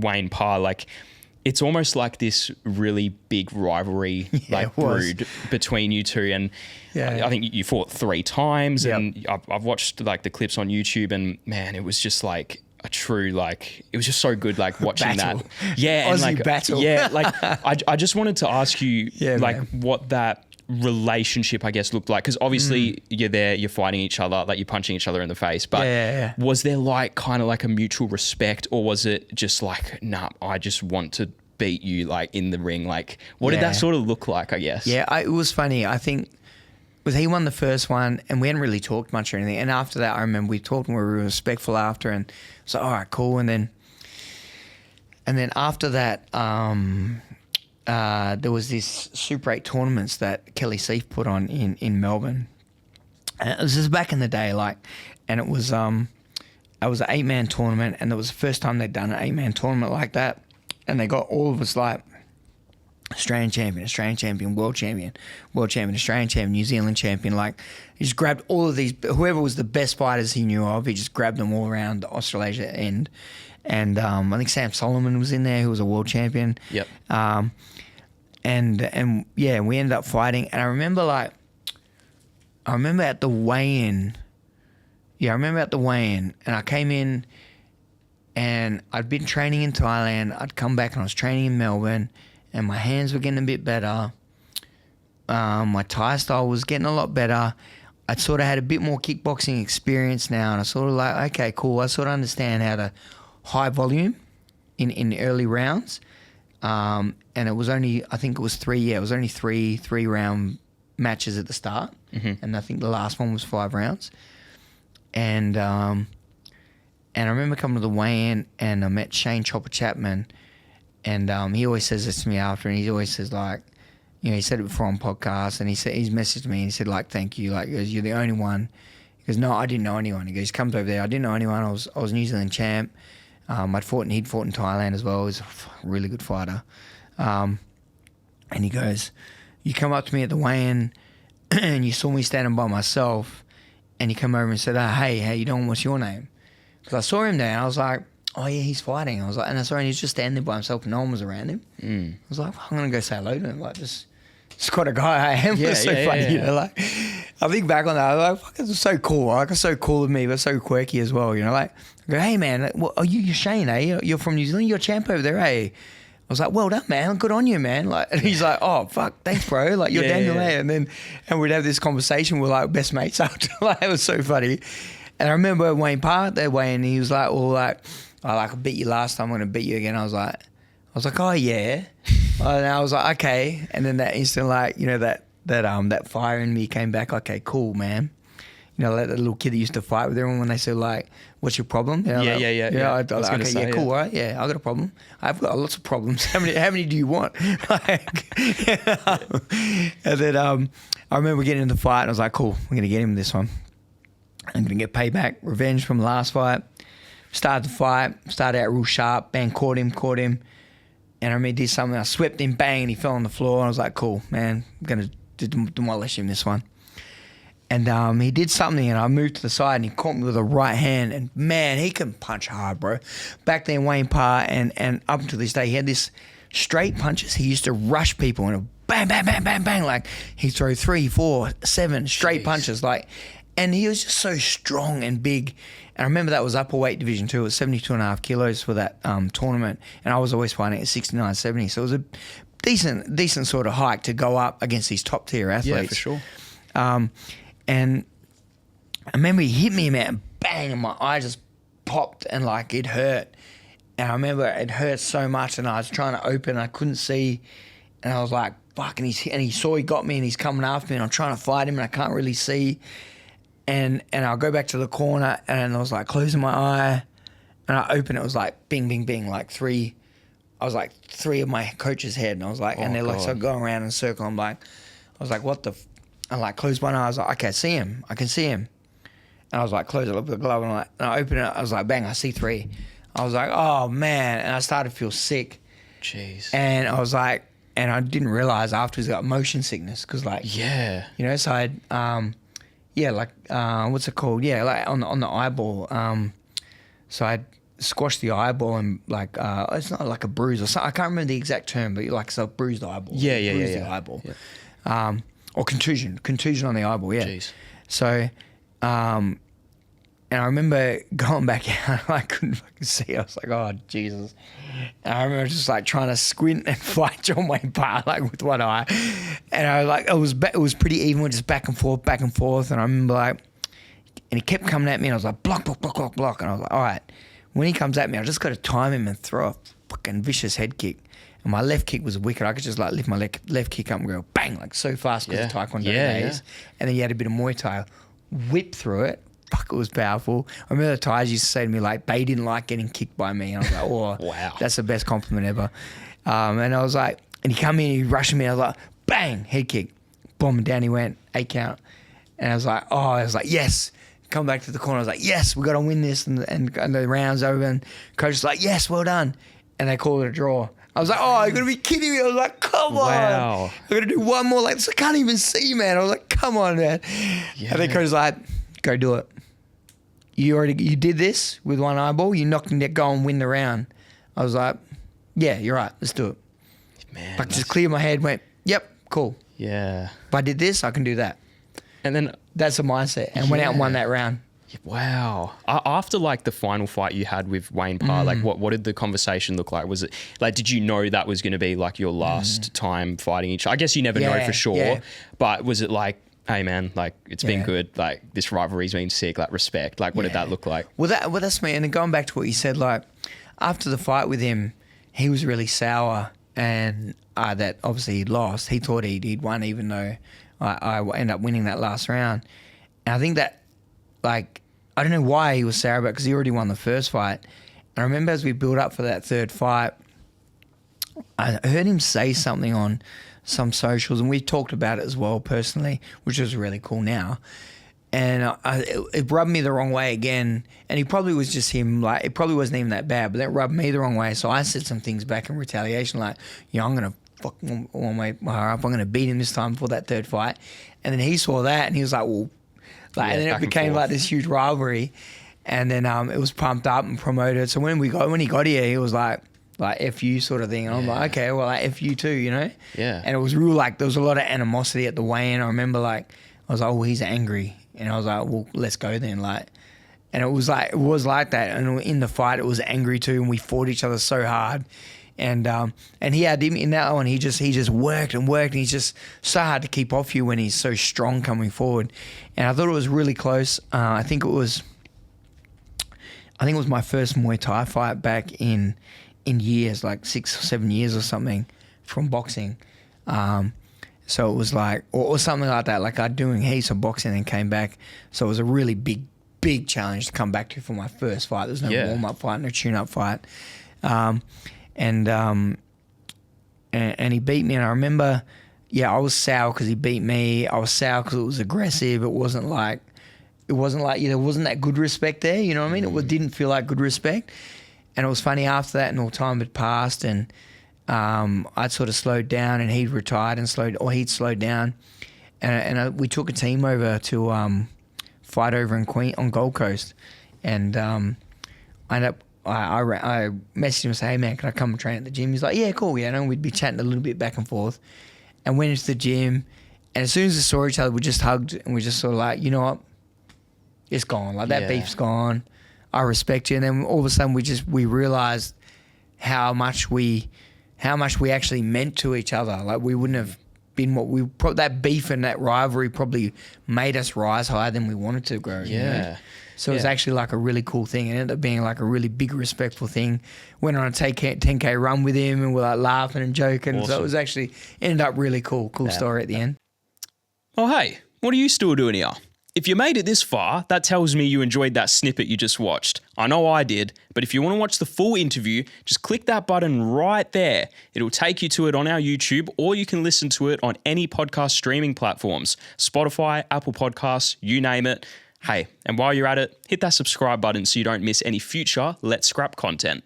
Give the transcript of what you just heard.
Wayne Parr, like it's almost like this really big rivalry brewed between you two. And I think you fought 3 times, and I've watched like the clips on YouTube, and man, it was just like a true, like, it was just so good, like watching that. Yeah. Aussie and like, battle. Yeah. Like I just wanted to ask you like man. what that relationship, I guess, looked like, because obviously you're there, you're fighting each other, like you're punching each other in the face, but was there like kind of like a mutual respect, or was it just like, nah, I just want to beat you like in the ring? Like what did that sort of look like, I guess? It was funny. I think he won the first one, and we hadn't really talked much or anything, and after that I remember we talked and we were respectful after, and so all right, cool. And then after that there was this Super 8 tournaments that Kelly Seif put on in Melbourne. And it was just back in the day, like, and it was an 8-man tournament, and it was the first time they'd done an 8-man tournament like that. And they got all of us like Australian champion, world champion, Australian champion, New Zealand champion. Like, he just grabbed all of these, whoever was the best fighters he knew of, he just grabbed them all around the Australasia end. And I think Sam Solomon was in there, who was a world champion. Yep. And yeah, we ended up fighting. And I remember at the weigh-in. Yeah, I remember at the weigh-in, and I came in, and I'd been training in Thailand. I'd come back and I was training in Melbourne, and my hands were getting a bit better. My Thai style was getting a lot better. I'd sort of had a bit more kickboxing experience now, and I sort of like, okay, cool. I sort of understand how to high volume in the early rounds. And it was only, I think it was 3 round matches at the start. Mm-hmm. And I think the last one was 5 rounds. And I remember coming to the weigh-in, and I met Shane Chopper Chapman, and he always says this to me after, and he always says, like, you know, he said it before on podcasts, and he's messaged me and he said, like, thank you, like, he goes, you're the only one. He goes, no, I didn't know anyone. He goes, he comes over there, I didn't know anyone. I was New Zealand champ. He'd fought in Thailand as well. He was a really good fighter. And he goes, you come up to me at the weigh-in and you saw me standing by myself, and you come over and said, hey, how you doing? What's your name? Because I saw him there, and I was like, oh yeah, he's fighting. I was like, and I saw him, he was just standing there by himself, and no one was around him. I was like, well, I'm gonna go say hello to him, like just quite a guy I am. It was so funny, you know. Like, I think back on that, I was like, fuck, it's so cool. Like, it's so cool of me, but so quirky as well, you know. Like, I go, hey man, you're Shane, eh? You're from New Zealand. You're a champ over there, eh? I was like, well done, man. Good on you, man. Like, and he's like, oh fuck, thanks, bro. Like, you're Daniel, eh? And we'd have this conversation. We're like best mates after. Like, it was so funny. And I remember Wayne Parr that way, and he was like, well, like, I beat you last time, I'm gonna beat you again. I was like, oh yeah. And I was like, okay. And then that instant, like, you know, that fire in me came back. Okay, cool, man. You know, like the little kid that used to fight with everyone when they said, like, what's your problem? You know, yeah. I was like, okay, say, cool, all right, yeah, I got a problem. I've got lots of problems. How many do you want? Like, and then I remember getting in the fight, and I was like, cool, I'm gonna get him this one. I'm gonna get payback, revenge from the last fight. Started the fight, started out real sharp, bang, caught him. And I remember he did something, I swept him, bang, and he fell on the floor. And I was like, cool, man, I'm gonna demolish him this one. And he did something, and I moved to the side, and he caught me with a right hand, and man, he can punch hard, bro. Back then, Wayne Parr, and up until this day, he had this straight punches. He used to rush people, and bang, bang, bang, bang, bang, like he'd throw 3, 4, 7 straight punches, like, and he was just so strong and big. And I remember that was upper weight division too. It was 72.5 kilos for that tournament, and I was always fighting at 69, 70. So it was a decent sort of hike to go up against these top tier athletes. Yeah, for sure. And I remember he hit me, man, bang, and my eye just popped, and like it hurt. And I remember it hurt so much, and I was trying to open, and I couldn't see, and I was like, fuck, and he saw he got me, and he's coming after me, and I'm trying to fight him, and I can't really see. And I'll go back to the corner, and I was like closing my eye, and I opened it was like bing, bing, bing, like 3. I was like 3 of my coach's head, and I was like, and they're like, so going around in a circle. I'm like, I was like, what the? I like closed one eye. I was like, I can see him. And I was like, close it, look at the glove, and I opened it. I was like, bang, I see 3. I was like, oh man, and I started to feel sick. Jeez. And I was like, and I didn't realize afterwards I got motion sickness because like, yeah, you know, so I what's it called? Yeah, like on the eyeball. So squashed the eyeball and like it's not like a bruise or something. I can't remember the exact term, but like so bruised the eyeball. Bruised the eyeball. Yeah. Or contusion on the eyeball. Yeah. Jeez. So, and I remember going back out. I couldn't fucking see. I was like, oh Jesus. And I remember just like trying to squint and fight John Wayne Parr like with one eye, and I like it was pretty even, with just back and forth. And I remember like, and he kept coming at me, and I was like block, and I was like, all right. When he comes at me, I just got to time him and throw a fucking vicious head kick. And my left kick was wicked. I could just like lift my left kick up and go bang, like so fast because of Taekwondo days. And then you had a bit of Muay Thai, whip through it. Fuck, it was powerful. I remember the Thais used to say to me like, they didn't like getting kicked by me. And I was like, oh, wow, that's the best compliment ever. And I was like, and he come in, he rushed me. I was like, bang, head kick, boom, and down he went, 8 count. And I was like, yes. Come back to the corner. I was like, yes, we got to win this. And the round's over. And coach was like, yes, well done. And they called it a draw. I was like, oh, you're going to be kidding me. I was like, come on. Wow. I'm going to do one more like this. I can't even see, man. I was like, come on, man. Yeah. And then coach was like, go do it. You did this with one eyeball. You knocked him down, go and win the round. I was like, yeah, you're right. Let's do it. Man. I just cleared my head, went, yep, cool. Yeah. If I did this, I can do that. And then that's the mindset. And went out and won that round. Wow. After like the final fight you had with Wayne Parr, like what did the conversation look like? Was it like, did you know that was going to be like your last time fighting each other? I guess you never know for sure, but was it like, hey man, like it's been good, like this rivalry's been sick, like respect, like what did that look like? Well, that's me. And then going back to what you said, like after the fight with him, he was really sour, and that obviously he lost. He thought he'd won, even though I ended up winning that last round. And I think that, like, I don't know why he was sour about it, because he already won the first fight. And I remember as we built up for that third fight, I heard him say something on some socials, and we talked about it as well personally, which is really cool now. And it rubbed me the wrong way again. And he probably was just him, like, it probably wasn't even that bad, but that rubbed me the wrong way. So I said some things back in retaliation, like, I'm going to fuck one up. I'm going to beat him this time for that third fight. And then he saw that, and he was like, well, like, and then it became like this huge rivalry. And then it was pumped up and promoted. So when he got here, he was like F you sort of thing. And I'm like, okay, well, like, F you too, you know? Yeah. And it was real, like, there was a lot of animosity at the weigh-in. I remember, like, I was like, oh, he's angry. And I was like, well, let's go then. Like, and it was like that. And in the fight, it was angry too. And we fought each other so hard. And he had him in that one. He just worked and worked. And he's just so hard to keep off you when he's so strong coming forward. And I thought it was really close. I think it was my first Muay Thai fight back in years, like 6 or 7 years or something from boxing. So it was like, or something like that. Like I'd doing heaps of boxing and came back. So it was a really big challenge to come back to for my first fight. There was no warm-up fight, no tune-up fight. And he beat me. And I remember, I was sour because he beat me. I was sour because it was aggressive. It wasn't like, there wasn't that good respect there. You know what I mean? It didn't feel like good respect. And it was funny after that, and all time had passed, and I'd sort of slowed down, and he'd retired and he'd slowed down, and we took a team over to fight over on Gold Coast, and I ended up. I messaged him and said, hey man, can I come and train at the gym? He's like, yeah, cool, yeah. And we'd be chatting a little bit back and forth, and went into the gym, and as soon as we saw each other, we just hugged, and we just sort of like, you know what, it's gone, like that beef's gone. I respect you. And then all of a sudden we realized how much we actually meant to each other. Like we wouldn't have been that beef and that rivalry probably made us rise higher than we wanted to grow. Yeah. You know? So it was actually like a really cool thing. It ended up being like a really big, respectful thing. Went on a 10K run with him, and we're like laughing and joking. Awesome. So it was actually ended up really cool story at the end. Oh, hey, what are you still doing here? If you made it this far, that tells me you enjoyed that snippet you just watched. I know I did, but if you want to watch the full interview, just click that button right there. It'll take you to it on our YouTube, or you can listen to it on any podcast streaming platforms, Spotify, Apple Podcasts, you name it. Hey, and while you're at it, hit that subscribe button so you don't miss any future Let's Scrap content.